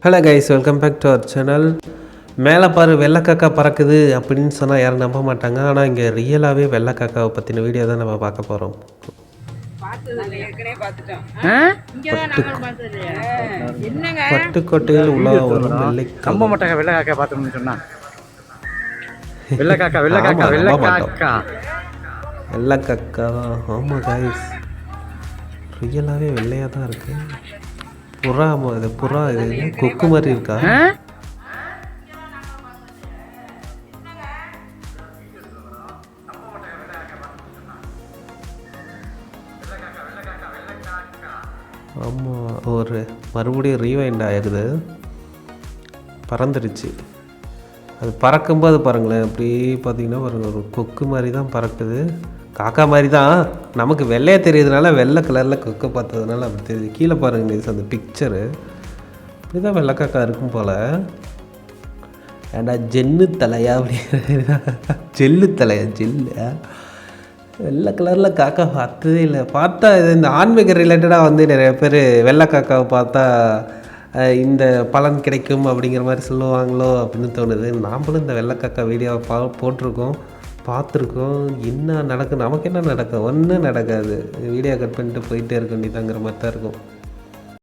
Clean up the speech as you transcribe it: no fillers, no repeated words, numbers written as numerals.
Hello guys, welcome back to our channel. மேலே பாரு வெள்ளைக்காக்கா பறக்குது அப்படின்னு சொன்னால் யாரும் நம்ப மாட்டாங்க. ஆனால் இங்கே ரியலாகவே வெள்ளைக்காக்காவை பற்றின வீடியோ தான் நம்ம பார்க்க போகிறோம். பட்டுக்கோட்டையில் உலா ஒரு நம்ப மாட்டாங்க. வெள்ளைக்காக்கா பார்த்தோம்னு சொன்னா வெள்ளைக்காக்கா வெள்ளைக்காக்கா வெள்ளைக்காக்கா வெள்ளைக்காக்கா தான். ஆமாம் கைஸ், ரியலாகவே வெள்ளையாக தான் இருக்குது. புறா இது புறா, இது கொக்கு மாதிரி இருக்கா? ஆமாம், ஒரு மறுபடியும் ரீவைண்ட் ஆகுது, பறந்துடுச்சு. அது பறக்கும்போது பாருங்களேன், அப்படி பார்த்தீங்கன்னா பாருங்கள், ஒரு கொக்கு மாதிரி தான் பறக்குது. காக்கா மாதிரி தான், நமக்கு வெள்ளையாக தெரியுதுனால வெள்ளை கலரில் கொக்கை பார்த்ததுனால அப்படி தெரியுது. கீழே பாருங்க மீன்ஸ் அந்த பிக்சரு இப்படி தான் வெள்ளைக்காக்கா இருக்கும் போல். ஏண்டா ஜென்னு தலையா அப்படிங்கிற ஜெல்லு தலையா, ஜெல்லு வெள்ளை கலரில் காக்கா பார்த்ததே இல்லை. பார்த்தா இது இந்த ஆன்மீக ரிலேட்டடாக வந்து நிறைய பேர் வெள்ளை காக்காவை பார்த்தா இந்த பலன் கிடைக்கும் அப்படிங்கிற மாதிரி சொல்லுவாங்களோ அப்படின்னு தோணுது. நாம்ளும் இந்த வெள்ளைக்காக்கா வீடியோவை போட்டிருக்கோம், பார்த்துருக்கோம். என்ன நடக்கும், நமக்கு என்ன நடக்கும், ஒன்றும் நடக்காது. வீடியோ கட் பண்ணிட்டு போயிட்டே இருக்க வேண்டியதாங்கிற மாதிரி தான் இருக்கும்.